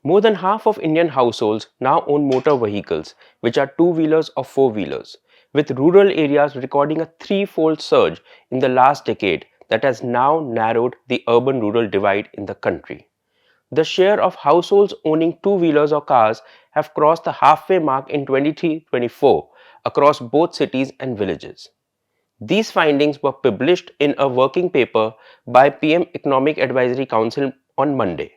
More than half of Indian households now own motor vehicles, which are two-wheelers or four-wheelers, with rural areas recording a threefold surge in the last decade that has now narrowed the urban-rural divide in the country. The share of households owning two-wheelers or cars have crossed the halfway mark in 23-24 across both cities and villages. These findings were published in a working paper by PM Economic Advisory Council on Monday,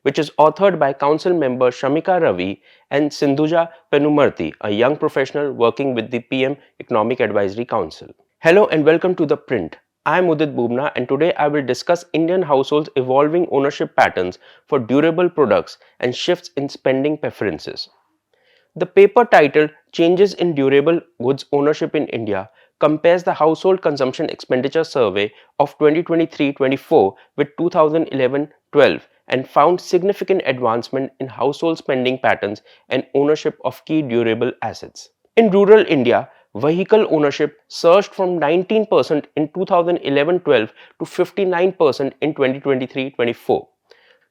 which is authored by Council member Shamika Ravi and Sindhuja Penumarty, a young professional working with the PM Economic Advisory Council. Hello and welcome to The Print. I am Udit Bubna and today I will discuss Indian households' evolving ownership patterns for durable products and shifts in spending preferences. The paper titled Changes in Durable Goods Ownership in India compares the Household Consumption Expenditure Survey of 2023-24 with 2011-12 and found significant advancement in household spending patterns and ownership of key durable assets. In rural India, vehicle ownership surged from 19% in 2011-12 to 59% in 2023-24.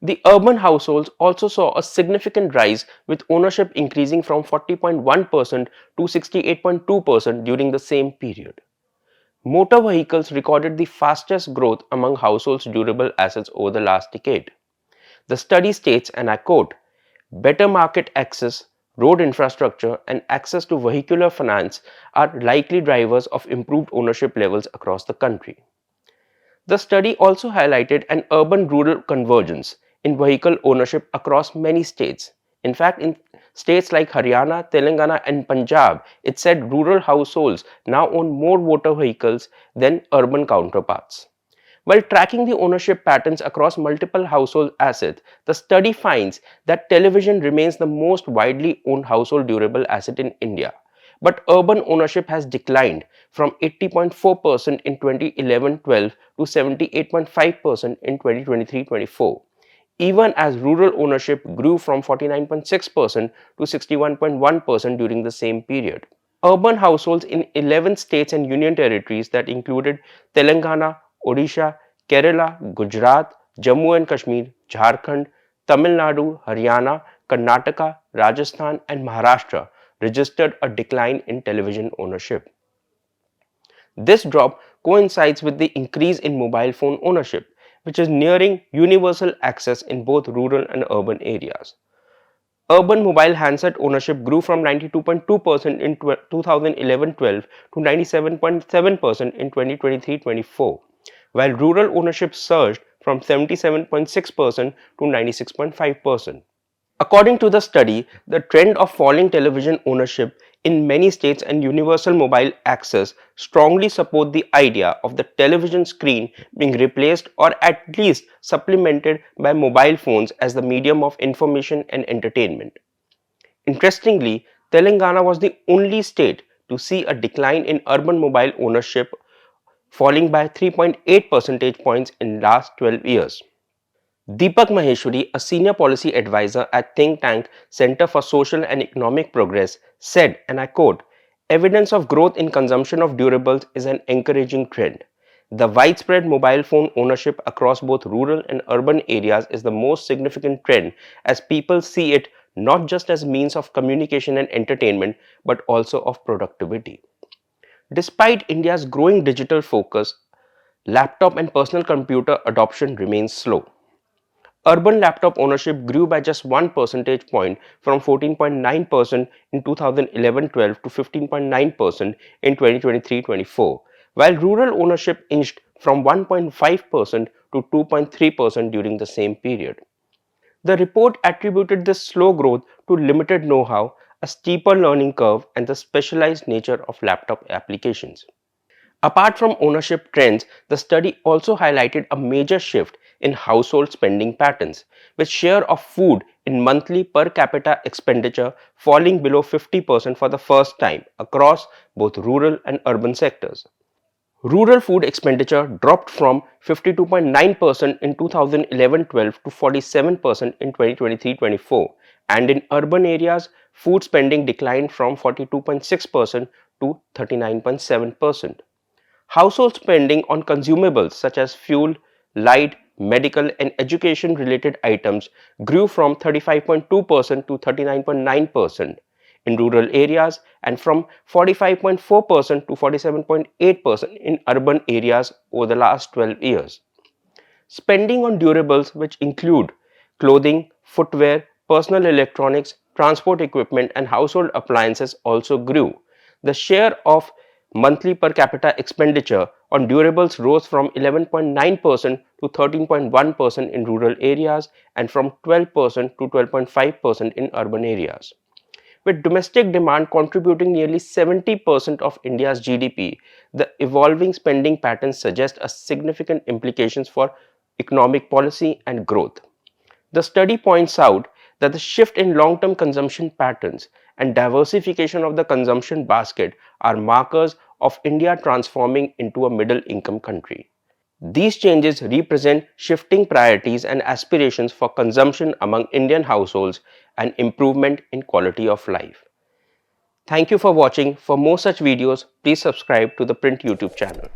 The urban households also saw a significant rise, with ownership increasing from 40.1% to 68.2% during the same period. Motor vehicles recorded the fastest growth among households' durable assets over the last decade. The study states, and I quote, "Better market access, road infrastructure, and access to vehicular finance are likely drivers of improved ownership levels across the country." The study also highlighted an urban-rural convergence in vehicle ownership across many states. In fact, in states like Haryana, Telangana, and Punjab, it said rural households now own more motor vehicles than urban counterparts. While tracking the ownership patterns across multiple household assets, the study finds that television remains the most widely owned household durable asset in India. But urban ownership has declined from 80.4% in 2011-12 to 78.5% in 2023-24, even as rural ownership grew from 49.6% to 61.1% during the same period. Urban households in 11 states and union territories that included Telangana, Odisha, Kerala, Gujarat, Jammu and Kashmir, Jharkhand, Tamil Nadu, Haryana, Karnataka, Rajasthan, and Maharashtra registered a decline in television ownership. This drop coincides with the increase in mobile phone ownership, which is nearing universal access in both rural and urban areas. Urban mobile handset ownership grew from 92.2% in 2011-12 to 97.7% in 2023-24, while rural ownership surged from 77.6% to 96.5%. According to the study, the trend of falling television ownership in many states and universal mobile access strongly support the idea of the television screen being replaced or at least supplemented by mobile phones as the medium of information and entertainment. Interestingly, Telangana was the only state to see a decline in urban mobile ownership, falling by 3.8 percentage points in last 12 years. Deepak Maheshwari, a senior policy advisor at think tank Center for Social and Economic Progress, said, and I quote, "Evidence of growth in consumption of durables is an encouraging trend. The widespread mobile phone ownership across both rural and urban areas is the most significant trend, as people see it not just as means of communication and entertainment but also of productivity." Despite India's growing digital focus, laptop and personal computer adoption remains slow. Urban laptop ownership grew by just 1 percentage point from 14.9% in 2011-12 to 15.9% in 2023-24, while rural ownership inched from 1.5% to 2.3% during the same period. The report attributed this slow growth to limited know-how, a steeper learning curve, and the specialized nature of laptop applications. Apart from ownership trends, the study also highlighted a major shift in household spending patterns, with share of food in monthly per capita expenditure falling below 50% for the first time across both rural and urban sectors. Rural food expenditure dropped from 52.9% in 2011-12 to 47% in 2023-24, and in urban areas, food spending declined from 42.6% to 39.7%. Household spending on consumables such as fuel, light, medical and education related items grew from 35.2% to 39.9% in rural areas and from 45.4% to 47.8% in urban areas over the last 12 years. Spending on durables, which include clothing, footwear, personal electronics, transport equipment and household appliances also grew. The share of monthly per capita expenditure on durables rose from 11.9% to 13.1% in rural areas and from 12% to 12.5% in urban areas. With domestic demand contributing nearly 70% of India's GDP, the evolving spending patterns suggest a significant implications for economic policy and growth. The study points out that the shift in long-term consumption patterns and diversification of the consumption basket are markers of India transforming into a middle-income country. These changes represent shifting priorities and aspirations for consumption among Indian households and improvement in quality of life. Thank you for watching. For more such videos, please subscribe to the Print YouTube channel.